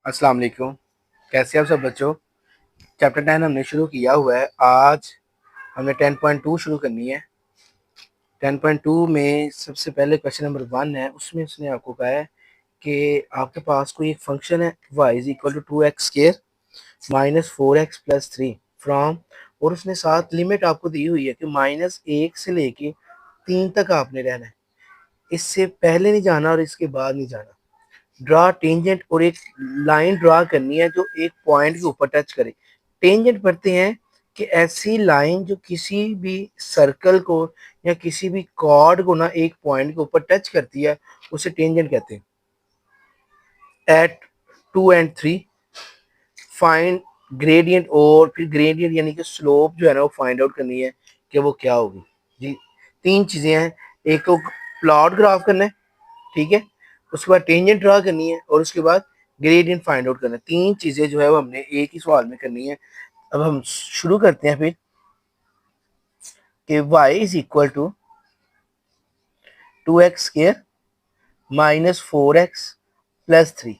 अस्सलाम वालेकुम। कैसे आप सब बच्चों। चैप्टर 10 हमने शुरू किया हुआ है। आज हमने 10.2 शुरू करनी है। 10.2 में सबसे पहले क्वेश्चन नंबर 1 है, उसमें उसने आपको कहा है कि आपके पास कोई एक फंक्शन है y is equal to 2x square minus 4x plus 3 from, और उसने साथ लिमिट आपको दी हुई है कि -1 से लेके 3 तक आपने रहना है। इससे पहले नहीं जाना और इसके बाद नहीं जाना। ड्रा टेंजेंट, और एक लाइन ड्रा करनी है जो एक पॉइंट के ऊपर टच करे। टेंजेंट पढ़ते हैं कि ऐसी लाइन जो किसी भी सर्कल को या किसी भी कॉर्ड को ना एक पॉइंट के ऊपर टच करती है, उसे टेंजेंट कहते हैं। एट 2 और 3 फाइंड ग्रेडियंट, और फिर ग्रेडियंट यानी कि स्लोप जो है ना वो फाइंड आउट करनी है कि वो क्या होगी। जी, 3 चीजें हैं। एक तो प्लॉट ग्राफ करना है, ठीक है, उसके बाद टेंजेंट ड्रा करनी है, और उसके बाद ग्रेडियंट फाइंड आउट करना है। 3 चीजें जो है वो हमने एक ही सवाल में करनी है। अब हम शुरू करते हैं फिर कि y is equal to 2x square minus 4x plus 3।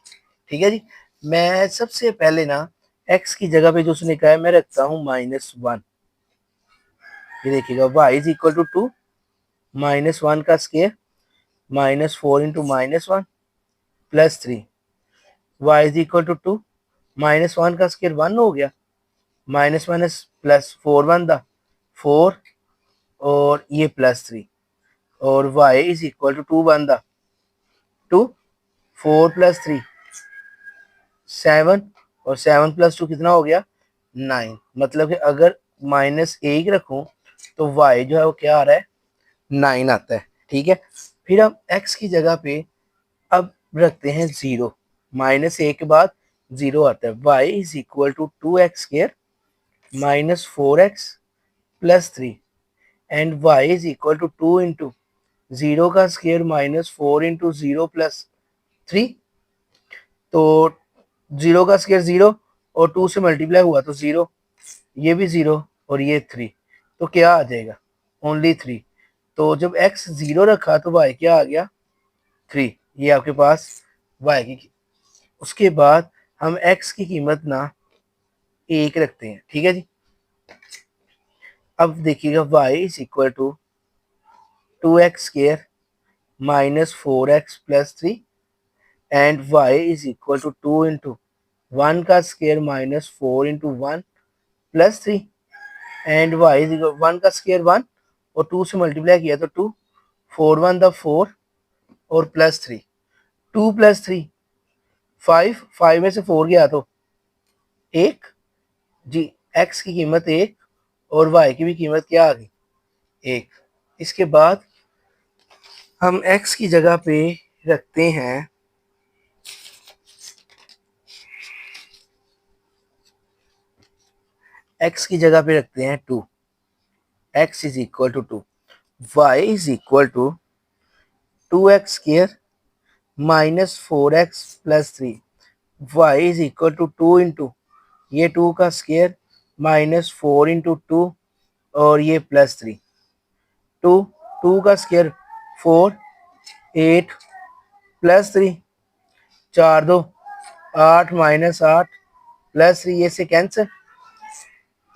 ठीक है जी। मैं सबसे पहले ना x की जगह पे जो उसने कहा है मैं रखता हूँ -1। ये देखिएगा y इज इक्वल टू 2, -1 का square -4 into -1 plus 3। y is equal to 2, -1 का स्केयर 1 हो गया, माइनस माइनस प्लस 4 बन दा 4, और ये प्लस 3, और y इज इक्वल टू 2 बन दा 2, 4 प्लस 3 7, और 7 प्लस 2 कितना हो गया 9। मतलब कि अगर -1 रखूं तो y जो है वो क्या आ रहा है 9 आता है। ठीक है, फिर हम x की जगह पे अब रखते हैं 0। -1 के बाद 0 आता है। y is equal to 2x square -4x plus 3, and y is equal to 2 into 0 का स्केयर -4 इंटू 0 प्लस 3। तो 0 का स्केयर 0 और 2 से मल्टीप्लाई हुआ तो 0, ये भी 0 और ये 3, तो क्या आ जाएगा ओनली 3। तो जब x 0 रखा तो y क्या आ गया 3। ये आपके पास y की। उसके बाद हम x की कीमत ना 1 रखते हैं। ठीक है जी। अब देखिएगा y is equal to 2x square -4x plus 3, and y is equal to 2 into 1 का square -4 into 1 plus 3, and y is equal 1 का स्केयर 1 और 2 से मल्टीप्लाई किया तो 2, 4 1 द 4 और प्लस 3, 2 प्लस 3 5, 5 में से 4 गया तो 1 जी। x की कीमत 1 और y की भी कीमत क्या आ गई 1। इसके बाद हम x की जगह पे रखते हैं x की जगह पे रखते हैं 2। x is equal to 2, y is equal to 2x square -4x plus 3, y is equal to 2 into ये 2 का स्केयर -4 इंटू 2 और ये प्लस 3, 2, 2 का स्केयर 4, 8 प्लस 3, 4 2 8 -8 प्लस 3, ये से कैंसिल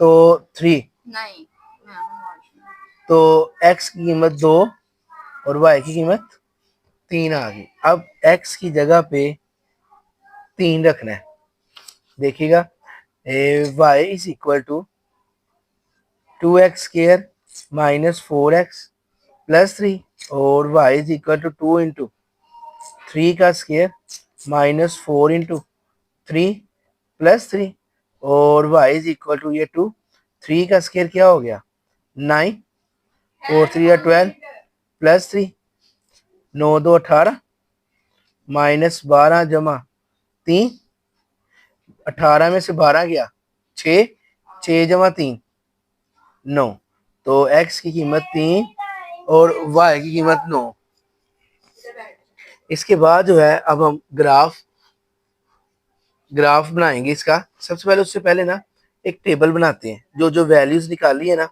तो 3 नहीं, तो x की कीमत 2 और y की कीमत 3 आ गई। अब x की जगह पे 3 रखना है। देखिएगा y is equal to 2x square -4x plus 3, और y is equal to 2 into 3 का स्केयर -4 इंटू 3 प्लस 3, और y इज इक्वल टू ये 2, 3 का स्केयर क्या हो गया 9 और 3 या 12 प्लस 3, 9 2 18 -12 जमा 3, 18 में से 12 गया 6, 6 जमा 3 9। तो x की कीमत 3 और y की कीमत 9। इसके बाद जो है अब हम ग्राफ बनाएंगे इसका। सबसे पहले उससे पहले ना एक टेबल बनाते हैं। जो जो वैल्यूज निकाली है ना,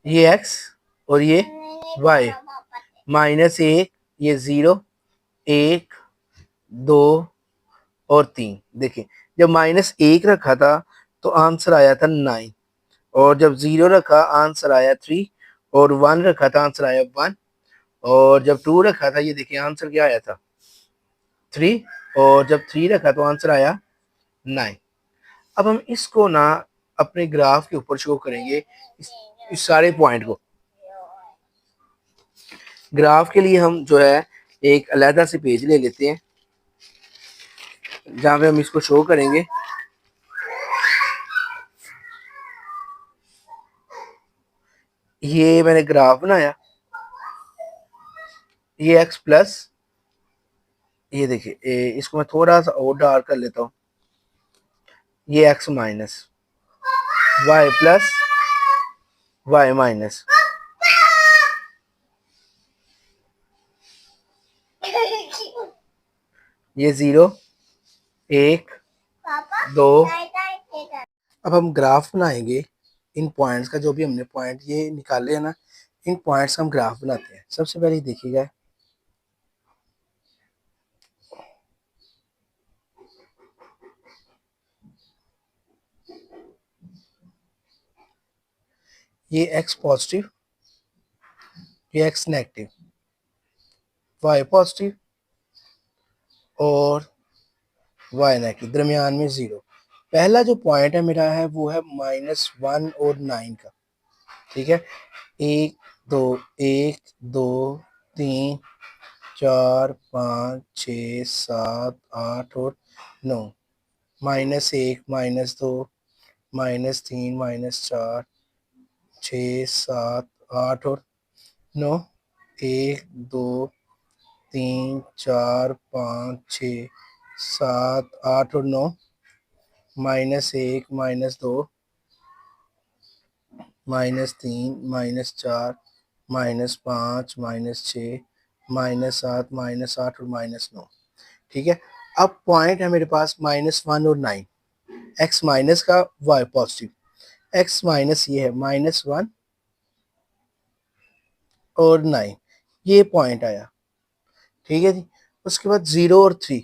ये x और ये वाई -1, ये 0, 1, 2 और 3। देखिए जब -1 रखा था तो आंसर आया था 9, और जब 0 रखा आंसर आया 3, और 1 रखा था आंसर आया 1, और जब 2 रखा था ये देखिए आंसर क्या आया था 3, और जब 3 रखा तो आंसर आया 9। अब हम इसको ना अपने ग्राफ के ऊपर शो करेंगे, इस सारे पॉइंट को। ग्राफ के लिए हम जो है एक अलहदा से पेज ले लेते हैं जहाँ पे हम इसको शो करेंगे। ये मैंने ग्राफ बनाया, ये x प्लस, ये देखिए इसको मैं थोड़ा सा और डार्क कर लेता हूँ, ये x minus, y plus, y minus, ये 0, 1, 2। अब हम ग्राफ बनाएंगे इन पॉइंट्स का, जो भी हमने पॉइंट ये निकाले हैं ना, इन पॉइंट्स का हम ग्राफ बनाते हैं। सबसे पहले देखिएगा ये x पॉजिटिव, ये x नेगेटिव, y पॉजिटिव और y नेगेटिव, दरमियान में 0। पहला जो पॉइंट है मेरा है वो है -1 और 9 का, ठीक है। 1 2 1 2 3 4 5 6 7 8 और 9, -1 -2 -3 -4 6 7 8 और 9, 1 2 3 4 5 6 7 8 और 9, -1 -2 -3 -4 -5 -6 -7 -8 और -9, ठीक है। अब पॉइंट है मेरे पास -1 और 9, x माइनस का y पॉजिटिव, x माइनस ये है -1 और 9, ये पॉइंट आया, ठीक है जी। उसके बाद 0 और 3,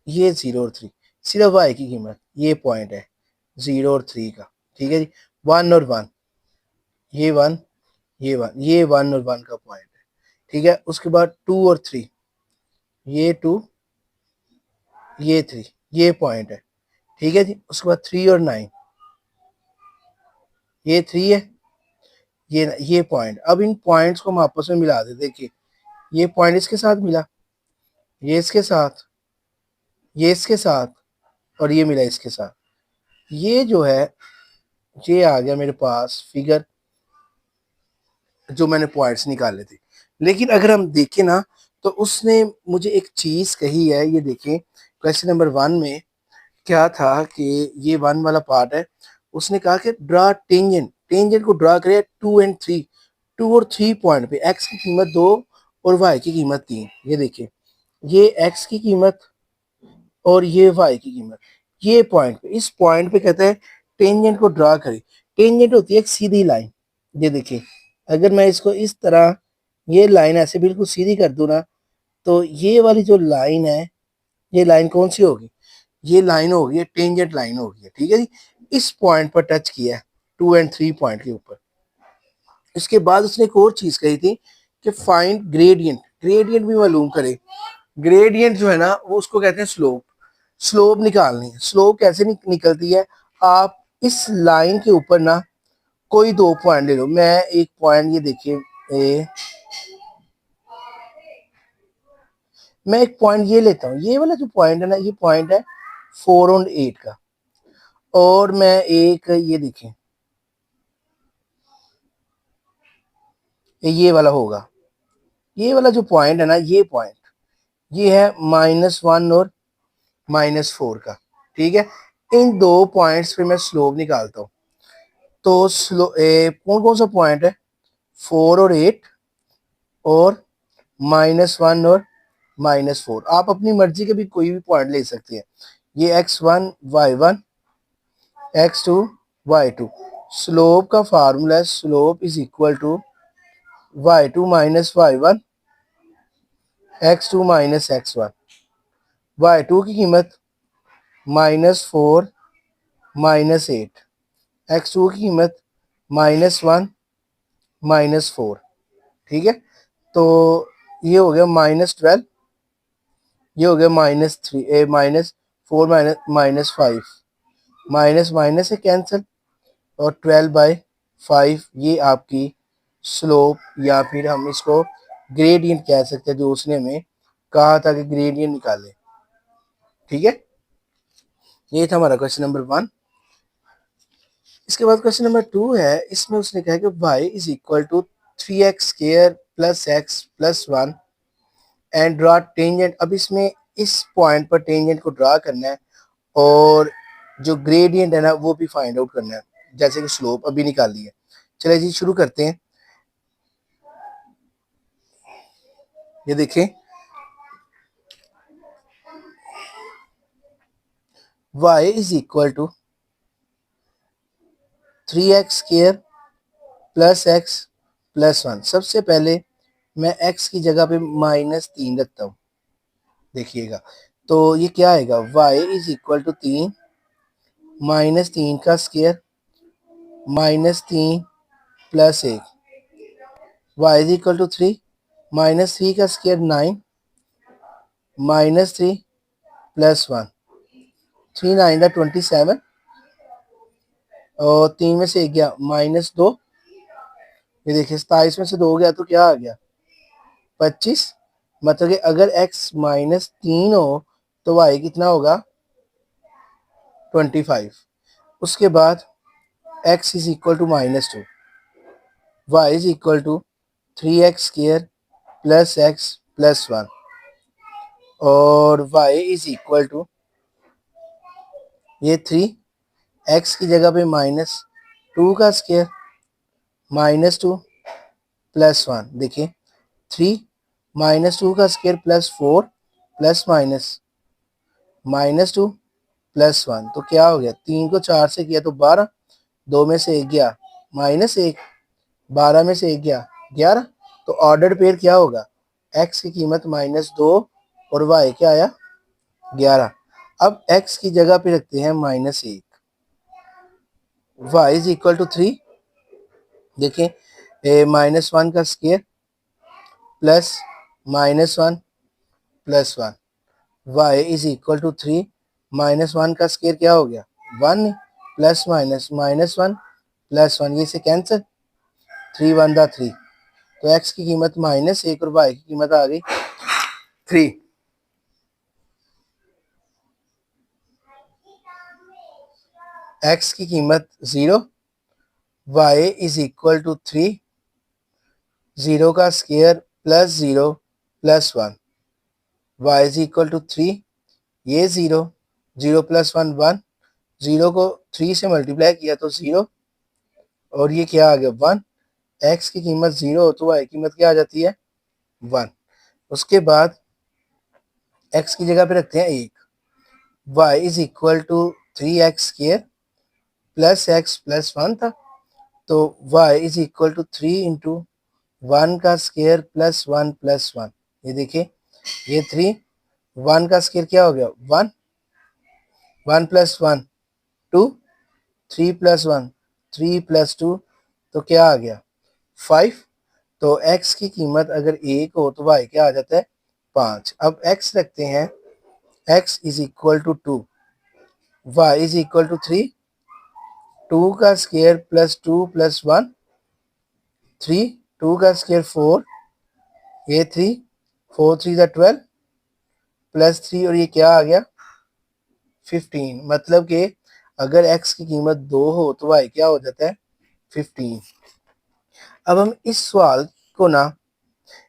ये 0 और 3 सिर्फ y की कीमत, ये पॉइंट है 0 और 3 का, ठीक है जी। 1 और 1, ये 1, ये 1, ये 1 और 1 का पॉइंट है, ठीक है। उसके बाद 2 और 3, ये 2, ये 3, ये पॉइंट है, ठीक है जी। उसके बाद 3 और 9, ये 3 है, ये पॉइंट। अब इन पॉइंट्स को हम आपस में मिला दे, देखिए ये पॉइंट इसके साथ मिला, ये इसके साथ, ये इसके साथ, और ये मिला इसके साथ। ये जो है ये आ गया मेरे पास फिगर, जो मैंने पॉइंट्स निकाले थे। लेकिन अगर हम देखें ना तो उसने मुझे एक चीज कही है, ये देखें क्वेश्चन नंबर 1 में क्या था कि ये 1 वाला पार्ट है, उसने कहा कि ड्रा टेंजेंट, टेंजेंट को ड्रा करें 2 एंड 3, 2 और 3 पॉइंट पे, x की कीमत 2 और y की कीमत 3। ये देखिए ये x की कीमत और ये y की कीमत, ये पॉइंट पे, इस पॉइंट पे कहते हैं टेंजेंट को ड्रा करें। टेंजेंट होती है एक सीधी लाइन, ये देखिए अगर मैं इसको इस तरह, ये लाइन ऐसे बिल्कुल सीधी कर दूं ना, तो ये वाली जो लाइन है, ये लाइन कौन सी होगी, ये लाइन होगी, टेंजेंट लाइन होगी, ठीक है जी। इस पॉइंट पर टच किया है 2 एंड 3 पॉइंट के ऊपर। इसके बाद उसने एक और चीज कही थी कि फाइंड ग्रेडियंट, ग्रेडियंट भी मालूम करे। ग्रेडियंट जो है ना वो उसको कहते हैं स्लोप, स्लोप निकालनी है। स्लोप कैसे निकलती है, आप इस लाइन के ऊपर ना कोई 2 पॉइंट ले लो। मैं एक पॉइंट, ये देखिए मैं एक पॉइंट ये लेता हूँ, ये वाला जो पॉइंट है ना, ये पॉइंट है 4 और 8 का। और मैं एक, ये देखें ये वाला होगा, ये वाला जो पॉइंट है ना, ये पॉइंट ये है -1 और -4 का, ठीक है। इन 2 पॉइंट्स पे मैं स्लोप निकालता हूँ। तो कौन कौन सा पॉइंट है, 4 और 8 और -1 और -4। आप अपनी मर्जी के भी कोई भी पॉइंट ले सकते हैं। ये x1 y1 x2 y2। Slope का फार्मूला है, slope is equal to y2 minus y1, x2 minus x1। y2 की कीमत -4 -8, x2 की कीमत -1 -4। ठीक है, तो ये हो गया -12, ये हो गया -3 -4 -5, माइनस माइनस से कैंसिल, और 12/5 ये आपकी स्लोप, या फिर हम इसको ग्रेडियंट कह सकते हैं, जो उसने हमें कहा था कि ग्रेडियंट निकाले। ठीक है, ये था हमारा क्वेश्चन नंबर 1। इसके बाद क्वेश्चन नंबर 2 है, इसमें उसने कहा कि y is equal to 3x² + x + 1 and draw tangent. अब इसमें इस पॉइंट पर टेंजेंट को ड्रा करना है, और जो ग्रेडियंट है ना वो भी फाइंड आउट करना है, जैसे कि स्लोप अभी निकाली है। चलिए जी शुरू करते हैं। ये देखें, y is equal to 3x² + x + 1। सबसे पहले मैं x की जगह पे -3 रखता हूँ। देखिएगा, तो ये क्या आएगा, y इज इक्वल टू 3 -3 का square -3 + 1, y is equal to 3 -3 का स्क्वायर 9 -3 + 1, 3 9 27, और 3 में से 1 गया -2। ये देखिए 27 में से 2 गया तो क्या आ गया, 25। मतलब कि अगर x -3 हो तो y कितना होगा, 25। उसके बाद x is equal to -2, y is equal to 3x² + x + 1, और y इज इक्वल टू ये 3, x की जगह पे -2 का स्क्वायर -2 + 1। देखिए 3 -2 का स्क्वायर +4 ± -2 + 1, तो क्या हो गया, 3 को 4 से किया तो 12, 2 में से 1 गया -1, 12 में से 1 गया 11। तो ऑर्डर पेयर क्या होगा, x की कीमत -2 और y क्या आया, 11। अब x की जगह पे रखते हैं -1, y इज इक्वल टू 3। देखें, -1 का square plus -1 + 1, y is equal to 3, -1 का स्क्वायर क्या हो गया, 1, प्लस माइनस -1 + 1, ये से कैंसिल, 3 1 दा 3। तो x की कीमत -1 और y की कीमत आ गई 3। x की कीमत 0, y इज इक्वल टू 3, 0 का square +0 + 1, y is equal to 3, ये 0, 0 + 1 1, 0 को 3 से मल्टीप्लाई किया तो 0, और ये क्या आ गया 1। x की कीमत 0 हो तो y की कीमत क्या आ जाती है, 1। उसके बाद x की जगह पे रखते हैं 1, y is equal to 3x² + x + 1 था, तो y is equal to 3 into 1 का स्क्वायर +1 + 1। ये देखिए, ये 3, 1 का स्क्वायर क्या हो गया, 1, 1 + 1 2, 3 + 1 3 + 2, तो क्या आ गया 5। तो x की कीमत अगर 1 हो तो y क्या आ जाता है, 5। अब x रखते हैं, x is equal to 2, y is equal to 3, 2 का स्क्वायर +2 + 1, 3, 2 का स्क्वायर 4, ये 3, 4 3 12, +3, और ये क्या आ गया 15। मतलब कि अगर x की कीमत 2 हो तो y क्या हो जाता है, 15। अब हम इस सवाल को ना,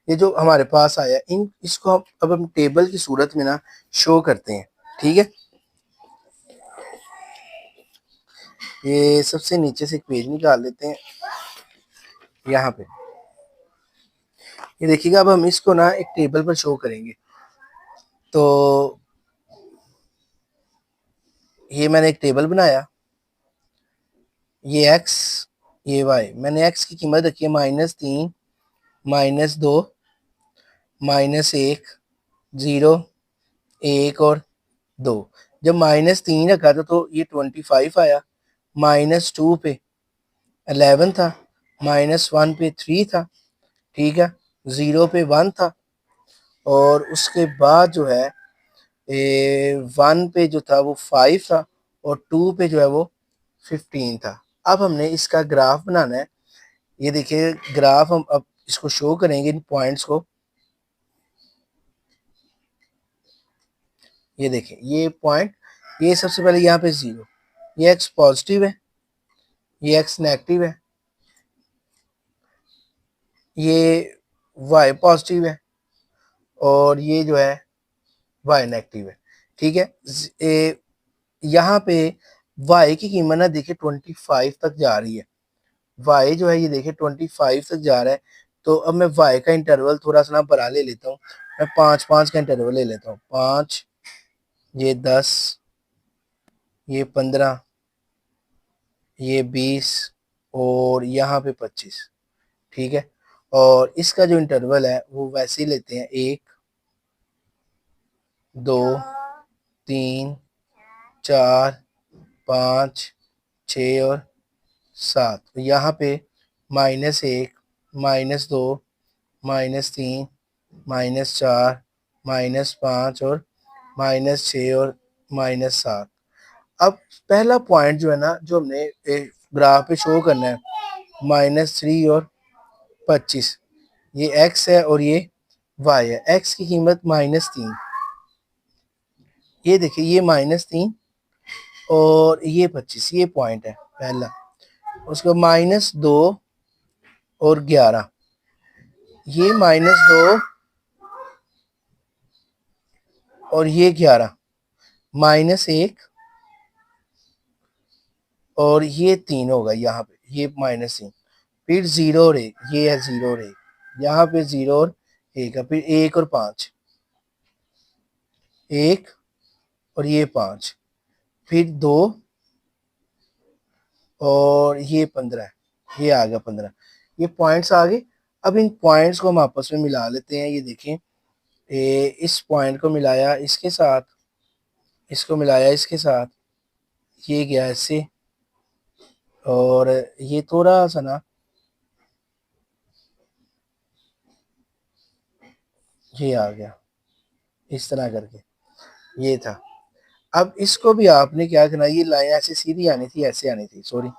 ये जो हमारे पास आया, इन इसको अब हम टेबल की सूरत में ना शो करते हैं। ठीक है, ये सबसे नीचे से एक पेज निकाल लेते हैं यहाँ पे। ये देखिएगा, अब हम इसको ना एक टेबल पर शो करेंगे। तो ये मैंने एक टेबल बनाया, ये x, ये y। मैंने x की कीमत रखी है -3, -2, -1, 0, 1 और 2। जब -3 रखा था तो ये 25 आया, -2 पे 11 था, -1 पे 3 था, ठीक है, 0 पे 1 था, और उसके बाद जो है 1 पे जो था वो 5 था, और 2 पे जो है वो 15 था। अब हमने इसका ग्राफ बनाना है। ये देखिए ग्राफ हम अब इसको शो करेंगे, इन पॉइंट्स को। ये देखिए ये पॉइंट, ये सबसे पहले यहाँ पे 0, ये x पॉजिटिव है, ये x नेगेटिव है, ये y पॉजिटिव है, और ये जो है y नेगेटिव है, ठीक है। यहाँ पे y की कीमत ना देखिए 25 तक जा रही है, y जो है ये देखिए 25 तक जा रहा है। तो अब मैं y का इंटरवल थोड़ा सा ना बड़ा ले लेता हूँ, मैं 5-5 का इंटरवल ले लेता हूँ। 5, ये 10, ये 15, ये 20, और यहाँ पे 25, ठीक है। और इसका जो इंटरवल है वो वैसे ही लेते हैं, 1, 2, 3, 4, 5, 6 और 7। तो यहाँ पे -1, -2, -3, -4, -5 और -6 और -7। अब पहला पॉइंट जो है ना, जो हमने ग्राफ पे शो करना है, -3 और 25, ये x है और ये y है। x की कीमत -3, ये देखिए ये -3 और ये 25, ये पॉइंट है पहला। उसका -2 और 11, ये -2 और ये 11, -1 और ये 3 होगा यहाँ पे, ये -3, फिर 0 और 1, ये है 0 और 1, यहाँ पे 0 और 1 है, फिर 1 और 5, 1 और ये 5, फिर 2 और ये 15 है, ये आ गया 15, ये पॉइंट्स आ गए। अब इन पॉइंट्स को हम आपस में मिला लेते हैं। ये देखें, इस पॉइंट को मिलाया इसके साथ, इसको मिलाया इसके साथ, ये गया ऐसे, और ये थोड़ा सा ना ये आ गया इस तरह करके, ये था। अब इसको भी आपने क्या करना, ये लाइन ऐसे सीधी आनी थी, ऐसे आनी थी, सॉरी,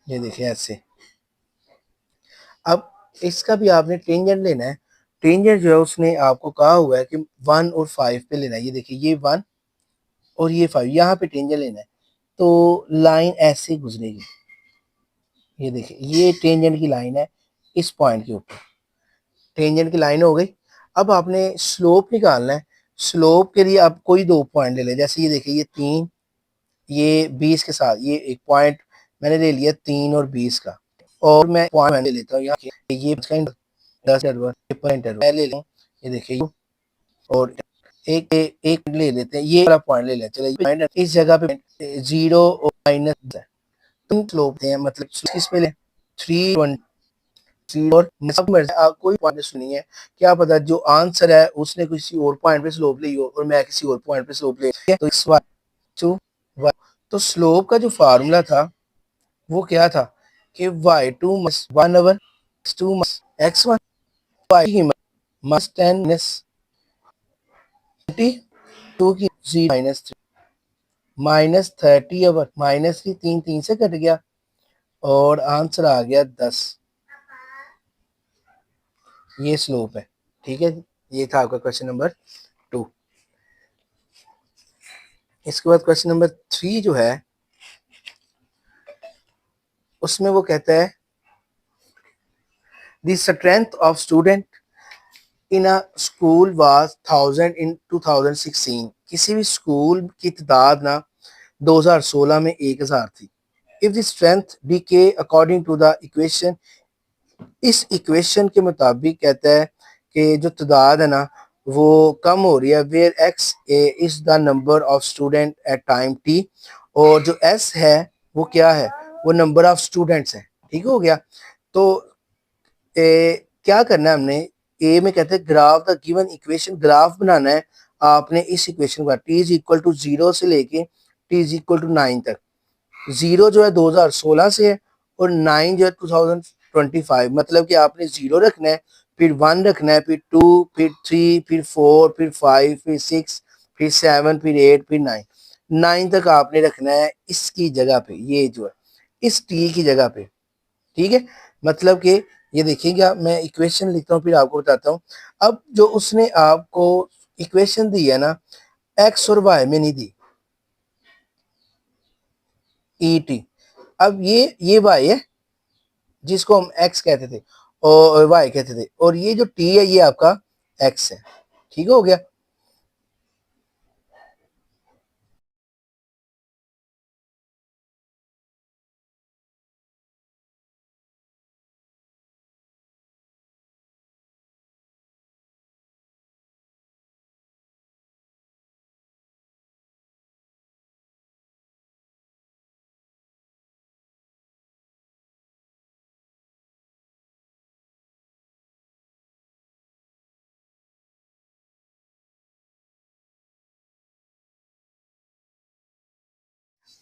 ये देखिए ऐसे। अब इसका भी आपने टेंजेंट लेना है। टेंजेंट जो है उसने आपको कहा हुआ है कि 1 और 5 पे लेना है। ये देखिए ये 1 और ये 5, यहाँ पे टेंजेंट लेना है, तो लाइन ऐसे गुजरेगी। ये देखिए ये टेंजेंट की लाइन है इस पॉइंट के ऊपर, टेंजेंट की लाइन हो गई। अब आपने स्लोप निकालना है। स्लोप के लिए आप कोई दो पॉइंट ले लें, जैसे ये देखिए ये 3, ये 20 के साथ ये एक पॉइंट मैंने ले लिया 3 और 20 का, और मैं पॉइंट मैंने ले लेता हूँ यहाँ ये 10 इंटरवल मैं ले लूँ। ये देखिए और एक ले लेते हैं, ये वाला पॉइंट ले लेते हैं। चलिए इस जगह पे 0 और -, तुम स्लोप हैं मतलब किस पे लें, 320, और सब मर्जी आप कोई पॉइंट सुनिए, क्या पता जो आंसर है उसने किसी और पॉइंट पे स्लोप ली हो और मैं किसी और पॉइंट पे स्लोप ले, तो इस बार तो स्लोप का जो फार्मूला था वो क्या था कि y2 1/2 x1, y की कीमत -10 -22 की 0 -3 -30 -3 3 से कट गया, और आंसर आ गया 10। ये स्लोप है, ठीक है। ये था आपका क्वेश्चन नंबर 2। इसके बाद क्वेश्चन नंबर 3 जो है उसमें वो कहता है the strength of student in a school was 1000 इन 2016। किसी भी स्कूल की तादाद ना 2016 में 1000 थी। If the strength decay according to the equation, इस इक्वेशन के मुताबिक कहता है कि जो तादाद है ना वो कम हो रही है, where x is the number of student at time t, और जो एस है वो क्या है, वो नंबर ऑफ स्टूडेंट्स है, ठीक हो गया। तो क्या करना है हमने, ए में कहते हैं graph the given equation, graph बनाना है आपने इस इक्वेशन का, टी इज इक्वल टू 0 से लेके टी इज इक्वल टू 9 तक। 0 जो है 2016 से है और 9 जो है 2025, मतलब कि आपने 0 रखना है, फिर 1 रखना है, फिर 2, फिर 3, फिर 4, फिर 5, फिर 6, फिर 7, फिर 8, फिर 9, 9 तक आपने रखना है इसकी जगह पे, ये जो है इस टी की जगह पे। ठीक है, मतलब कि ये देखिएगा, मैं इक्वेशन लिखता हूँ फिर आपको बताता हूँ। अब जो उसने आपको इक्वेशन दी है ना, एक्स और वाई में नहीं दी, ई टी। अब ये वाई है जिसको हम एक्स कहते थे और वाई कहते थे, और ये जो टी है ये आपका एक्स है। ठीक हो गया।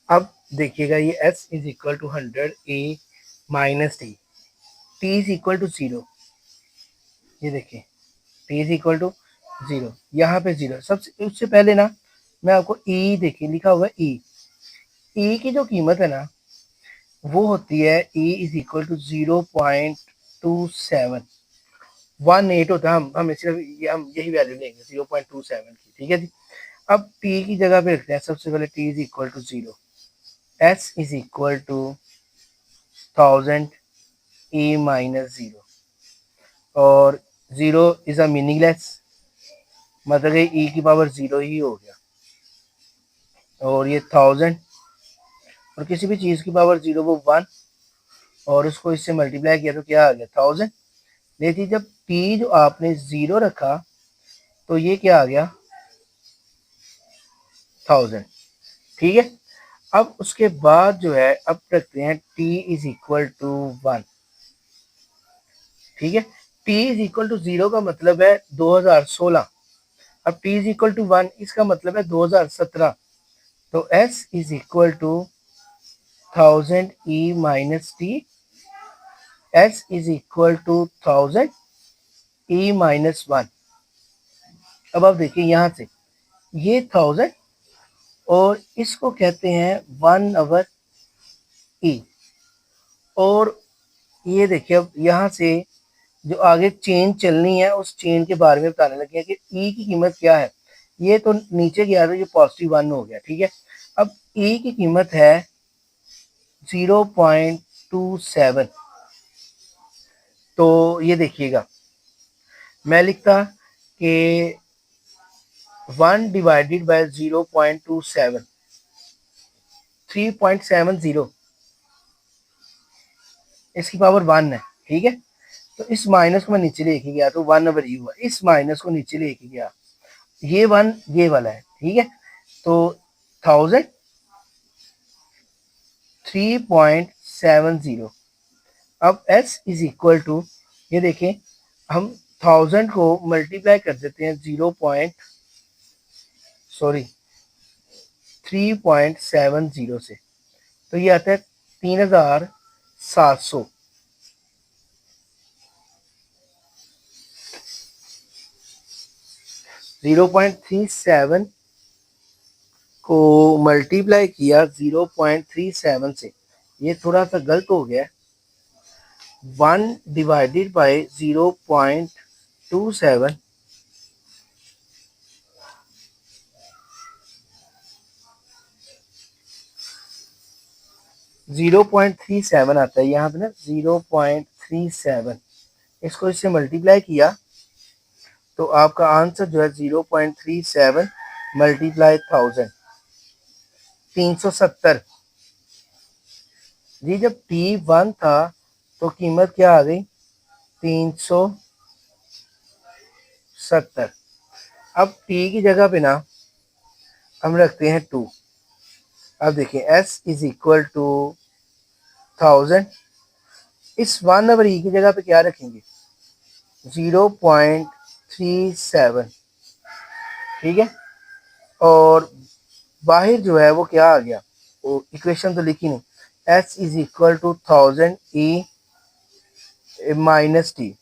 अब देखिएगा, ये s is equal to 100 a minus t, t is equal to 0। ये देखिए, टी इज इक्वल टू 0, यहाँ पे 0, सबसे उससे पहले ना मैं आपको ई, देखिए लिखा हुआ है ई, ई की जो कीमत है ना वो होती है ई इज इक्वल टू 0.27, 18 होता है। हम सिर्फ हम यही वैल्यू लेंगे 0.27 की। ठीक है जी। अब टी की जगह पे रखते हैं, सबसे पहले t is equal to 0, s is equal to 1000 a minus 0, और 0 इज अ मीनिंगलेस, मतलब ई की पावर 0 ही हो गया, और ये 1000, और किसी भी चीज की पावर 0 वो 1, और उसको इससे मल्टीप्लाई किया तो क्या आ गया 1000। लेकिन जब टी जो आपने 0 रखा तो ये क्या आ गया 1000। ठीक है। अब उसके बाद जो है, अब रखते हैं टी इज इक्वल टू 1। ठीक है, टी इज इक्वल टू 0 का मतलब है 2016, अब टी इज इक्वल टू 1 इसका मतलब है 2017, तो s is equal to 1000 e minus t, s is equal to 1000 e minus 1। अब आप देखिए यहाँ से ये 1000 और इसको कहते हैं 1 ई, और ये देखिए अब यहाँ से जो आगे चेन चलनी है उस चेन के बारे में बताने लगे हैं कि ई की कीमत क्या है। ये तो नीचे गया तो ये पॉजिटिव 1 हो गया। ठीक है, अब ई की कीमत है 0.27, तो ये देखिएगा मैं लिखता कि 1 डिवाइडेड बाय 0.27, 3.70, इसकी पावर 1 है। ठीक है, तो इस माइनस को मैं नीचे लेके गया तो 1/e हुआ, इस माइनस को नीचे लेके गया, ये 1 ये वाला है। ठीक है, तो 1000 3.70, अब s इज इक्वल टू, ये देखें हम 1000 को मल्टीप्लाई कर देते हैं 3.70 से, तो ये आता है 3700। 0.37 को मल्टीप्लाई किया 0.37 से, ये थोड़ा सा गलत हो गया। 1 डिवाइडेड बाय 0.27, 0.37 आता है यहाँ पे ना, 0.37, इसको इससे मल्टीप्लाई किया तो आपका आंसर जो है 0.37 मल्टीप्लाई 1000, 370। जी, जब T1 था तो कीमत क्या आ गई 370। अब T की जगह पे ना हम रखते हैं 2। अब देखिए S इज इक्वल टू 1000, इस 1/e की जगह पे क्या रखेंगे 0.37, ठीक है। और बाहर जो है वो क्या आ गया, वो इक्वेशन तो लिखी नहीं, s is equal to 1000 e minus t,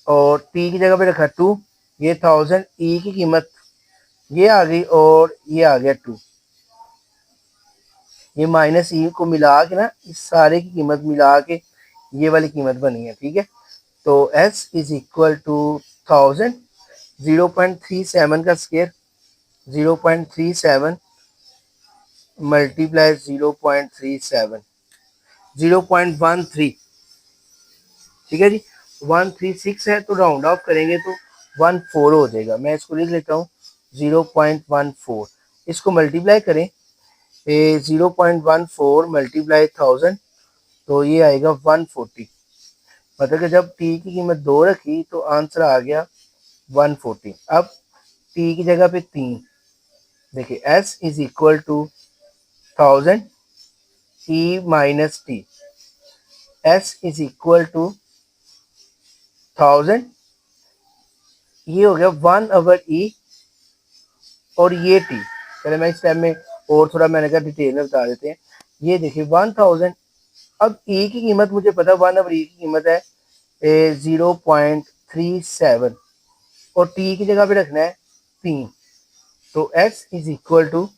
और टी की जगह पे रखा 2, ये 1000 ई की कीमत ये आ गई और ये आ गया 2, ये माइनस ई को मिला के ना इस सारे की कीमत मिला के ये वाली कीमत बनी है, ठीक है। तो एस इज इक्वल टू 1000, 0.37 का स्केयर 0.37 मल्टीप्लाई 0.37, 0.13, ठीक है जी। 136 है तो राउंड ऑफ करेंगे तो 14 हो जाएगा। मैं इसको लिख लेता हूँ 0.14, इसको मल्टीप्लाई करें 0.14 मल्टीप्लाई 1000, तो ये आएगा 140। मतलब कि जब टी की कीमत 2 रखी तो आंसर आ गया 140। अब टी की जगह पे 3, देखिए s is equal to 1000 e minus t, s is equal to 1000, ये हो गया 1/e और ये टी। पहले मैं इस टाइम में और थोड़ा मैंने कहा डिटेल में बता देते हैं। ये देखिए 1000, अब e की कीमत मुझे पता 1/e की कीमत है 0.37, और t की जगह पे रखना है 3, तो s इज इक्वल टू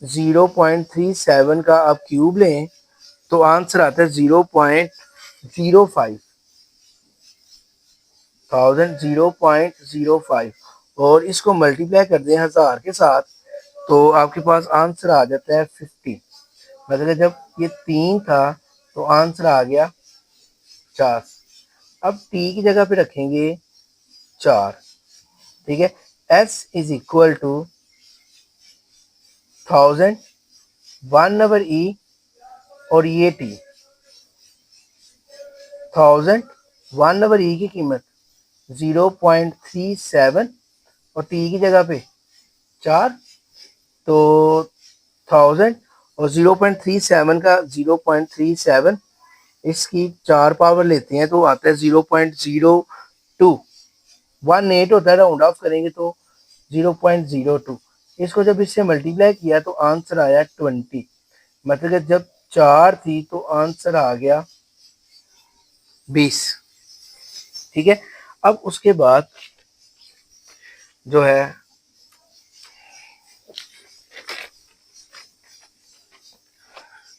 0.37 का आप क्यूब लें तो आंसर आता है 0.05, 0.05, और इसको मल्टीप्लाई कर दें 1000 के साथ तो आपके पास आंसर आ जाता है 50। मतलब जब ये 3 था तो आंसर आ गया 4। अब टी की जगह पे रखेंगे 4, ठीक है। s is equal to 1000 1/e और ये टी, 1000 1/e की कीमत 0.37 और टी की जगह पे 4, तो 1000 और 0.37 का 0.37, इसकी 4 पावर लेते हैं तो आता है 0.02, 18 होता है, राउंड ऑफ करेंगे तो 0.02। इसको जब इससे मल्टीप्लाई किया तो आंसर आया 20। मतलब कि जब 4 थी तो आंसर आ गया 20, ठीक है। अब उसके बाद जो है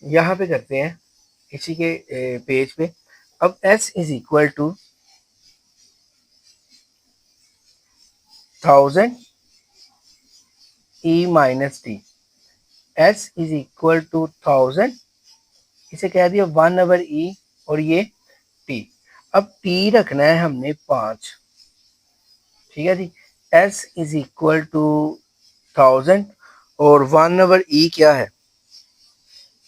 यहाँ पे करते हैं इसी के पेज पे। अब s is equal to 1000 e minus t, s is equal to 1000, इसे कह दिया 1/e और ये t। अब t रखना है हमने 5, ठीक है जी। s इज इक्वल टू 1000 और 1/e क्या है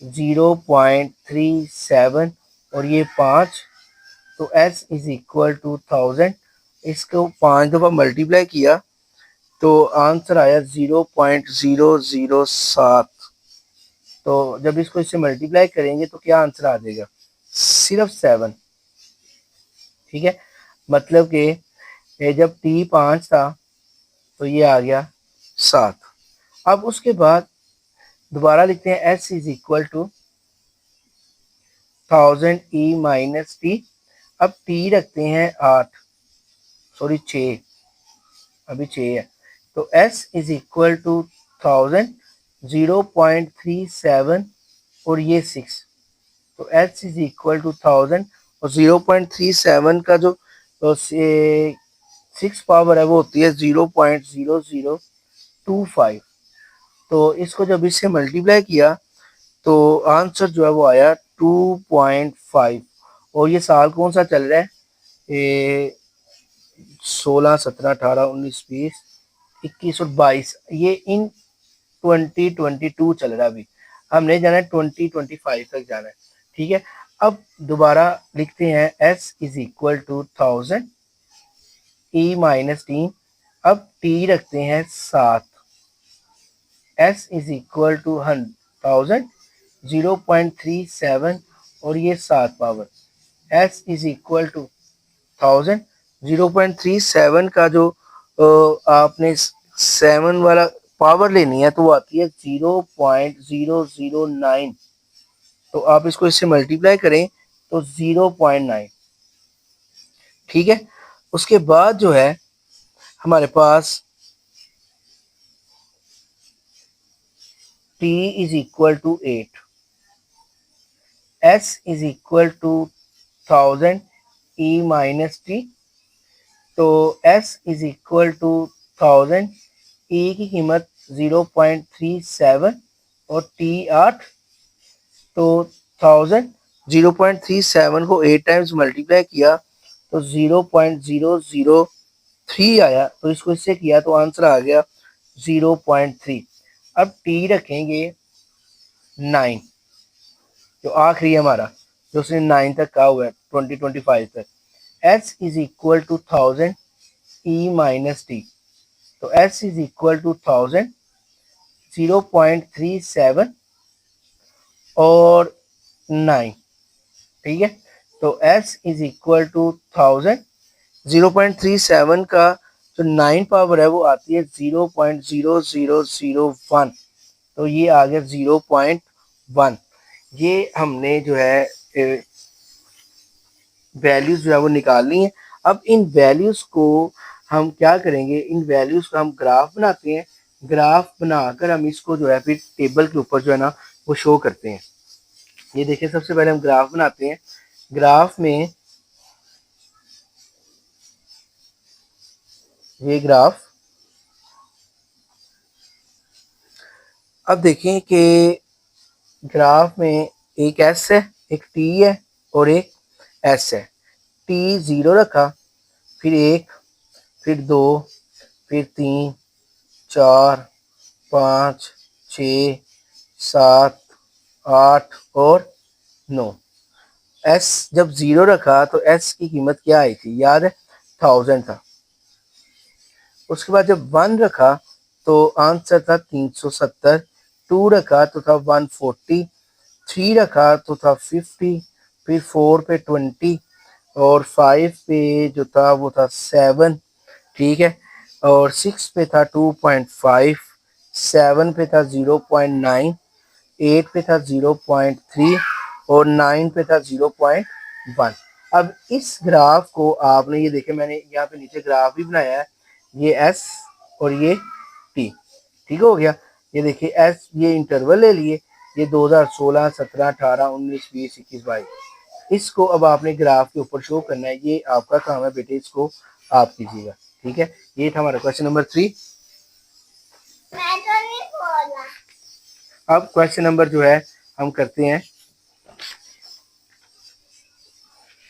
0.37 और ये 5, तो s इज इक्वल टू 1000, इसको 5 दफ़ा मल्टीप्लाई किया तो आंसर आया 0.007। तो जब इसको इससे मल्टीप्लाई करेंगे तो क्या आंसर आ जाएगा, सिर्फ 7, ठीक है। मतलब कि जब t 5 था तो ये आ गया 7। अब उसके बाद दोबारा लिखते हैं s is equal to 1000 e minus t. अब t रखते हैं 8, सॉरी 6, अभी 6 है, तो s इज इक्वल टू 1000, 0.37 और ये 6, तो s इज इक्वल टू 1000 और 0.37 का जो 6 पावर है वो होती है 0.0025। तो इसको जब इससे मल्टीप्लाई किया तो आंसर जो है वो आया 2.5। और ये साल कौन सा चल रहा है, 16, 17, 18, 19, 20, 21 और 22, ये इन 2022 चल रहा है। अभी हमने जाना है 2025 तक जाना है, ठीक है। अब दोबारा लिखते हैं s is equal to 1000 e minus t. अब t रखते हैं 7, s इज इक्वल टू 1000, 0.37 और ये 7 power, s is equal to 1000 0.37 का जो आपने 7 वाला पावर लेनी है तो वो आती है 0.009। तो आप इसको इससे मल्टीप्लाई करें तो 0.9। ठीक है, उसके बाद जो है हमारे पास t is equal to 8, s is equal to 1000 e minus t. तो s is equal to 1000, e की कीमत 0.37 और t 8। तो 1000 0.37 को 8 टाइम्स मल्टीप्लाई किया तो 0.003 आया। तो इसको इससे किया तो आंसर आ गया 0.3। अब t रखेंगे 9, जो आखिरी है हमारा, जो उसने 9 तक कहा हुआ है 2025 तक। s is equal to 1000 e minus t. तो s इज इक्वल टू 1000 0.37 और 9। ठीक है, तो s इज इक्वल टू 1000 0.37 का जो 9 पावर है वो आती है 0.0001। तो ये आ गया 0.1। ये हमने जो है वैल्यूज जो है वो निकालनी है। अब इन वैल्यूज को हम क्या करेंगे, इन वैल्यूज का हम ग्राफ बनाते हैं। ग्राफ बनाकर हम इसको जो है फिर टेबल के ऊपर जो है ना वो शो करते हैं। ये देखिए, सबसे पहले हम ग्राफ बनाते हैं। ग्राफ में ये ग्राफ, अब देखें कि ग्राफ में एक एस है, एक टी है और एक एस है। टी 0 रखा, फिर 1, फिर 2, फिर 3, 4, 5, 6, 7, 8 और 9। एस जब 0 रखा तो एस की कीमत क्या आई थी, याद है, 1000 था। उसके बाद जब 1 रखा तो आंसर था 370। 2 रखा तो था 140। 3 रखा तो था 50। फिर 4 पे 20 और 5 पे जो था वो था 7। ठीक है, और 6 पे था 2.5, 7 पे था 0.9, 8 पे था 0.3 और 9 पे था 0.1। अब इस ग्राफ को आपने, ये देखे मैंने यहाँ पे नीचे ग्राफ भी बनाया है, ये एस और ये टी। ठीक हो गया। ये देखिए एस, ये इंटरवल ले लिए, ये 2016, 17, 18, 19, 20, 21, 22। इसको अब आपने ग्राफ के ऊपर शो करना है। ये आपका काम है बेटे, इसको आप कीजिएगा। ठीक है, ये था हमारा क्वेश्चन नंबर 3। अब क्वेश्चन नंबर जो है हम करते हैं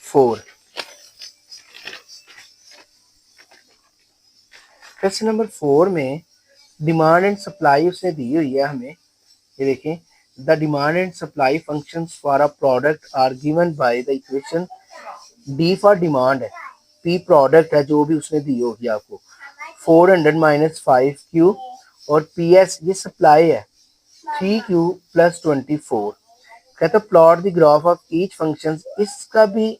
4। क्वेश्चन नंबर 4 में डिमांड एंड सप्लाई उसने दी हुई है हमें। ये देखें, the demand and supply functions for a product are given by the equation. D for demand है, पी प्रोडक्ट है जो भी उसने दी होगी आपको, 400 माइनस 5Q, और पी एस ये सप्लाई है 3Q प्लस 24। कहता plot the graph of each function, इसका भी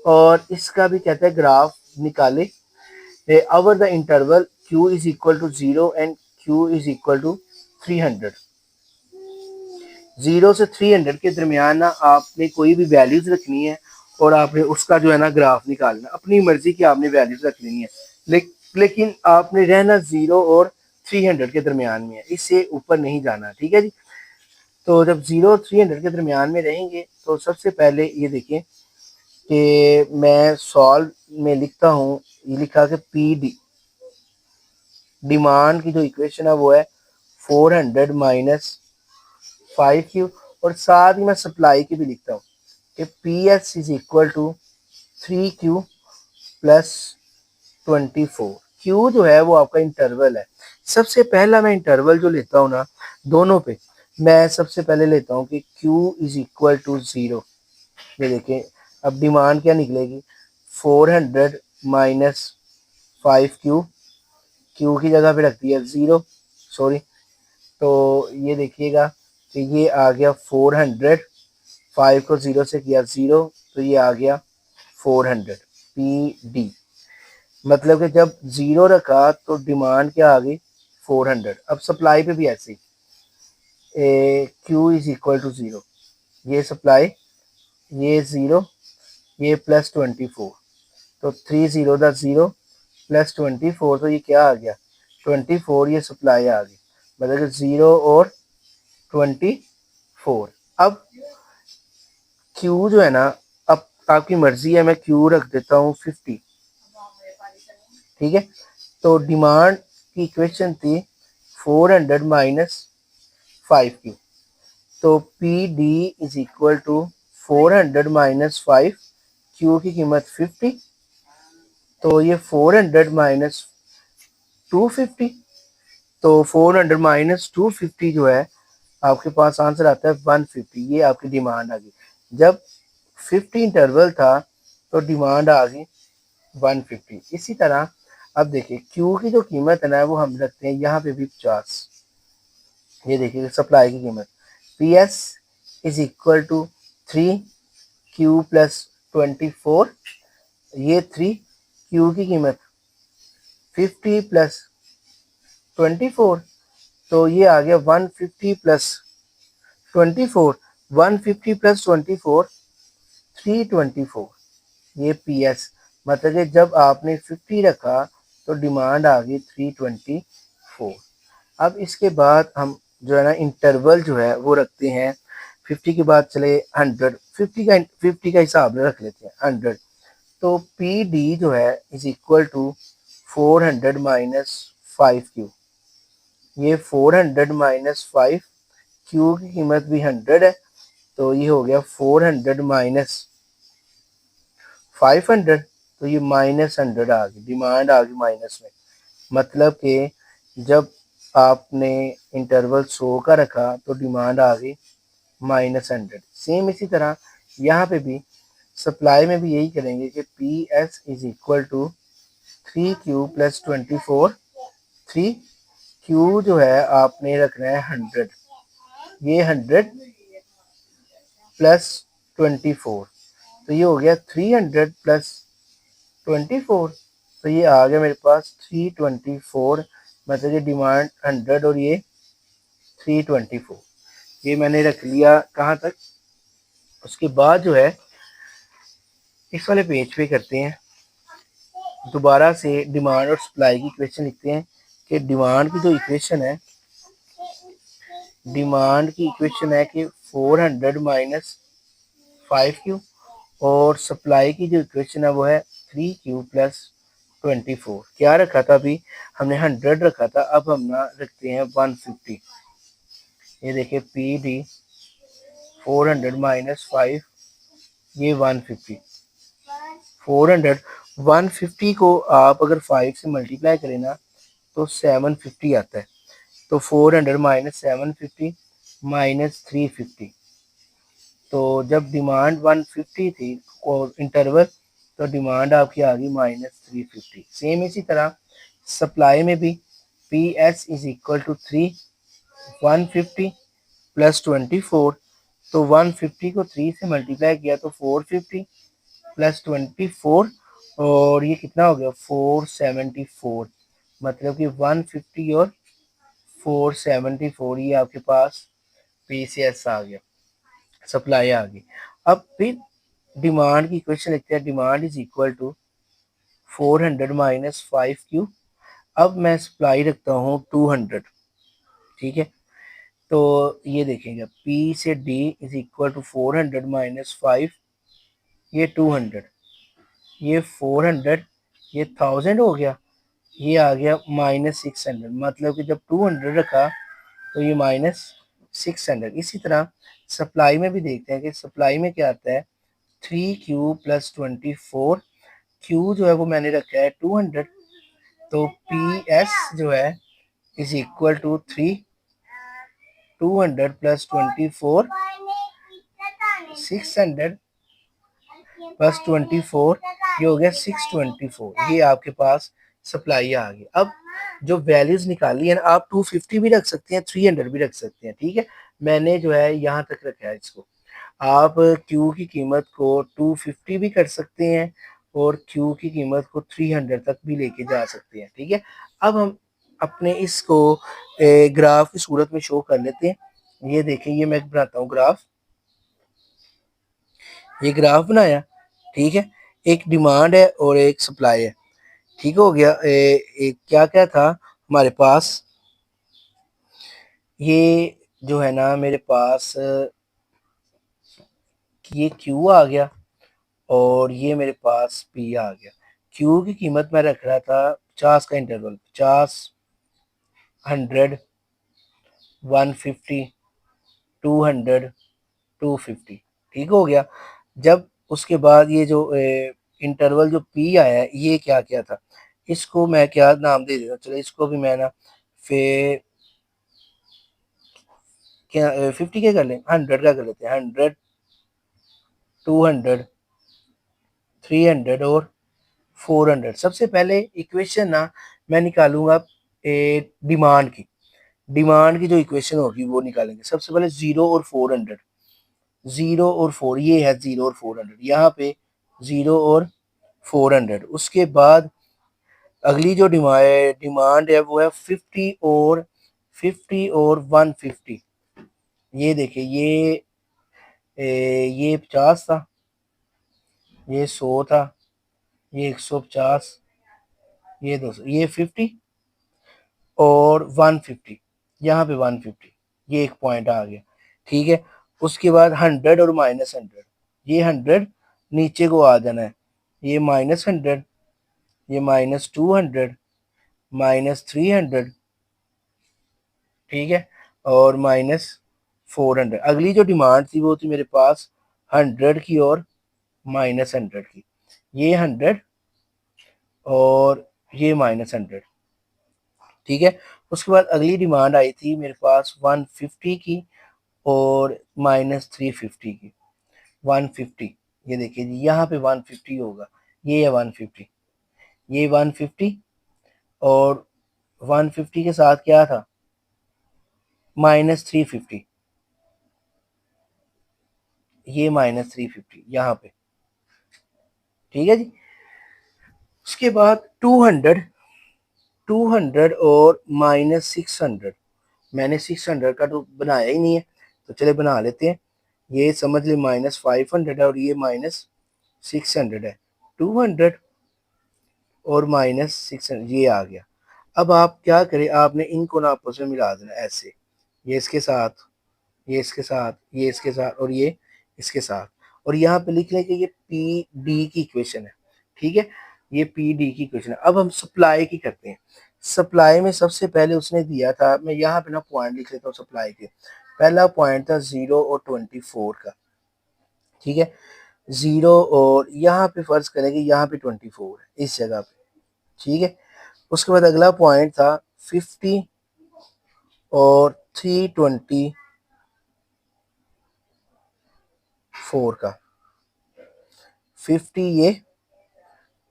और इसका भी कहता है ग्राफ निकाले। Over the interval Q is equal to 0 and Q is equal to 300। 0 से 300 के दरमियान ना आपने कोई भी वैल्यूज रखनी है और आपने उसका जो है ना ग्राफ निकालना, अपनी मर्जी की आपने वैल्यूज रख लेनी है। लेकिन आपने रहना 0 और 300 के दरमियान में है, इससे ऊपर नहीं जाना। ठीक है जी। तो जब 0 और 300 के दरमियान में रहेंगे तो सबसे पहले ये देखें कि मैं सॉल्व में लिखता हूँ, ये लिखा कि पी डी डिमांड की जो इक्वेशन है वो है 400 माइनस 5Q, और साथ ही मैं सप्लाई की भी लिखता हूँ कि P S is equal to 3Q plus 24। Q जो है वो आपका इंटरवल है। सबसे पहला मैं इंटरवल जो लेता हूँ ना दोनों पे, मैं सबसे पहले लेता हूँ कि Q इज इक्वल टू 0। ये देखें, अब डिमांड क्या निकलेगी, 400 माइनस 5Q, Q की जगह पे रख दिया 0, सॉरी। तो ये देखिएगा कि ये आ गया 400, 5 को 0 से किया 0, तो ये आ गया 400। पी डी, मतलब कि जब 0 रखा तो डिमांड क्या आ गई 400। अब सप्लाई पे भी ऐसे ही क्यू इज इक्वल टू 0, ये सप्लाई, ये 0, ये प्लस 24, तो 3 0 दा 0 प्लस 24, तो ये क्या आ गया 24, ये सप्लाई आ गई, मतलब कि 0 और 24। अब क्यू जो है ना, अब आपकी मर्जी है, मैं क्यू रख देता हूँ 50, ठीक है। तो डिमांड की इक्वेशन थी 400 माइनस 5Q, तो P D is equal to 400 minus 5, Q की कीमत 50, तो ये 400 माइनस 250, तो 400 माइनस 250 जो है आपके पास आंसर आता है 150। ये आपकी डिमांड आ गई। जब 50 इंटरवल था तो डिमांड आ गई 150। इसी तरह अब देखिए क्यू की जो कीमत है ना, वो हम रखते हैं यहाँ पे भी 50। ये देखिए सप्लाई की कीमत P S is equal to 3Q plus 24, ये 3Q की कीमत 50 प्लस 24, तो ये आ गया 150 प्लस 24, 150 प्लस 24 324, ये पी एस, मतलब कि जब आपने 50 रखा तो डिमांड आ गई 324। अब इसके बाद हम जो है ना इंटरवल जो है वो रखते हैं 50 के बाद चले 100, 50 का हिसाब रख लेते हैं 100, तो पी डी जो है is equal to 400 minus 5Q, ये 400 माइनस 5, क्यू की कीमत भी 100 है, तो ये हो गया 400 माइनस 500, तो ये माइनस 100 आ गई, डिमांड आ गई माइनस में, मतलब कि जब आपने इंटरवल 100 का रखा तो डिमांड आ गई -100। सेम इसी तरह यहाँ पे भी सप्लाई में भी यही करेंगे कि P S is equal to 3Q plus 24, 3Q जो है आपने रखना है 100, ये 100 प्लस 24, तो ये हो गया 300 प्लस 24, तो ये आ गया मेरे पास 324, मतलब ये डिमांड 100 और ये 324, ये मैंने रख लिया कहाँ तक। उसके बाद जो है इस वाले पेज पे करते हैं, दोबारा से डिमांड और सप्लाई की इक्वेशन लिखते हैं कि डिमांड की जो इक्वेशन है, डिमांड की इक्वेशन है कि 400 माइनस 5Q, और सप्लाई की जो इक्वेशन है वो है 3Q प्लस 24। क्या रखा था अभी हमने 100 रखा था, अब हम ना रखते हैं 150। ये देखिए पी डी 400 माइनस 5, ये 150, 400 150 को आप अगर 5 से मल्टीप्लाई करें ना तो 750 आता है, तो 400 माइनस 750 माइनस 350, तो जब डिमांड 150 थी और इंटरवल, तो डिमांड आपकी आ गई -350। सेम इसी तरह सप्लाई में भी P S is equal to 150 plus 24, तो 150 को 3 से मल्टीप्लाई किया तो 450 प्लस 24, और ये कितना हो गया 474, मतलब कि 150 और 474, ये आपके पास पी सी एस आ गया, सप्लाई आ गई। अब फिर डिमांड की इक्वेशन लिखते हैं, demand is equal to 400 minus 5Q, अब मैं सप्लाई रखता हूँ 200, ठीक है। तो ये देखेंगे P से D is equal to 400 minus 5, ये 200, ये 400, ये 1000 हो गया, ये आ गया -600, मतलब कि जब 200 रखा तो ये -600। इसी तरह सप्लाई में भी देखते हैं कि सप्लाई में क्या आता है 3Q प्लस 24, Q जो है वो मैंने रखा है 200, तो पी एस जो है is equal to 200 plus 24, 600 plus 24, ये हो गया 624, ये आपके पास सप्लाई आ गई। अब जो वैल्यूज निकाली है ना, आप 250 भी रख सकते हैं, 300 भी रख सकते हैं, ठीक है। मैंने जो है यहाँ तक रखा है इसको। आप क्यू की कीमत को 250 भी कर सकते हैं और Q की कीमत को 300 तक भी लेके जा सकते हैं। ठीक है, अब हम अपने इसको ग्राफ की सूरत में शो कर लेते हैं। ये देखें, ये मैं बनाता हूँ ग्राफ। ये ग्राफ बनाया, ठीक है, एक डिमांड है और एक सप्लाई है। ठीक हो गया। क्या क्या था हमारे पास, ये जो है ना मेरे पास ये Q आ गया और ये मेरे पास P आ गया। Q की कीमत मैं रख रहा था 50 का इंटरवल, 50, 100, 150, 200, 250। ठीक हो गया। जब उसके बाद ये जो इंटरवल जो P आया है, ये क्या क्या था, इसको मैं क्या नाम दे देता हूँ, चलो इसको भी मैं ना फिर क्या 50 का कर लें, 100 का कर लेते हैं, 100, 200, 300 और 400। सबसे पहले इक्वेशन ना मैं निकालूंगा डिमांड की। डिमांड की जो इक्वेशन होगी वो निकालेंगे। सबसे पहले 0 और 400, 0 और 4, ये है 0 और 400, यहाँ पे 0 और 400। उसके बाद अगली जो डिमांड है वो है 50 और 150। ये देखिए, ये 50 था, ये 100 था, ये 150, ये 200, ये 50 और 150, यहाँ पे 150, ये एक पॉइंट आ गया। ठीक है, उसके बाद 100 और -100, ये 100 नीचे को आ जाना है, ये -100, ये -200, -300, ठीक है, और -400। अगली जो डिमांड थी वो थी मेरे पास 100 की और -100 की, ये 100 और ये -100। ठीक है, उसके बाद अगली डिमांड आई थी मेरे पास 150 की और -350 की। 150, ये देखिए जी, यहाँ पे 150 होगा, ये है 150, ये 150 और 150 के साथ क्या था, -350, ये -350 यहाँ पे। ठीक है जी, उसके बाद 200, 200 और -600। मैंने 600 का तो बनाया ही नहीं है, तो चले बना लेते हैं। ये समझ ले -500 है और ये -600 है। 200 और -600 ये आ गया। अब आप क्या करें, आपने इनको ना आपस में मिला देना ऐसे, ये इसके साथ, ये इसके साथ, ये इसके साथ और ये इसके साथ, और यहाँ पे लिख लें कि ये पी डी की इक्वेशन है। ठीक है, ये पी डी की इक्वेशन है। अब हम सप्लाई की करते हैं। सप्लाई में सबसे पहले उसने दिया था, मैं यहाँ पे ना पॉइंट लिख लेता हूँ सप्लाई के। पहला पॉइंट था 0 और 24 का। ठीक है, 0 और यहाँ पे फर्ज करें कि यहाँ पे 24 है इस जगह पे। ठीक है, उसके बाद अगला पॉइंट था 50 और 324 का। 50 ये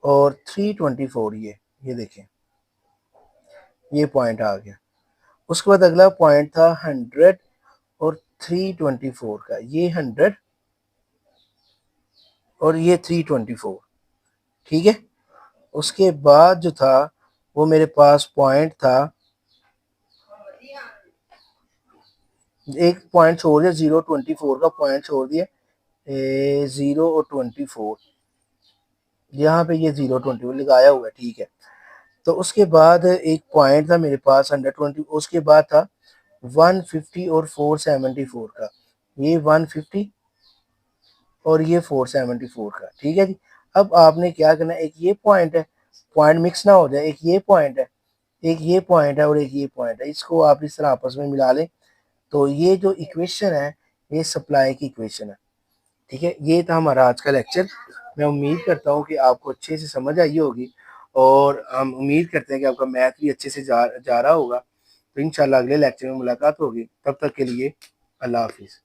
और 324 ये देखें, ये पॉइंट आ गया। उसके बाद अगला पॉइंट था 100 और 324 का, ये 100 और ये 324। ठीक है, उसके बाद जो था वो मेरे पास पॉइंट था, एक पॉइंट छोड़ दिया, 024 का पॉइंट छोड़ दिया, 0 और 24, यहाँ पे ये 024 लगाया हुआ है। ठीक है, तो उसके बाद एक पॉइंट था मेरे पास 120, उसके बाद था 150 और 474 का, ये 150 और ये 474 का। ठीक है जी, अब आपने क्या करना है, एक ये पॉइंट है, पॉइंट मिक्स ना हो जाए, एक ये पॉइंट है, एक ये पॉइंट है और एक ये पॉइंट है, इसको आप इस तरह आपस में मिला लें, तो ये जो इक्वेशन है ये सप्लाई की इक्वेशन है। ठीक है, ये था हमारा आज का लेक्चर। मैं उम्मीद करता हूँ कि आपको अच्छे से समझ आई होगी और हम उम्मीद करते हैं कि आपका मैथ भी अच्छे से जा रहा होगा। तो इंशाल्लाह अगले लेक्चर में मुलाकात होगी, तब तक के लिए अल्लाह हाफिज़।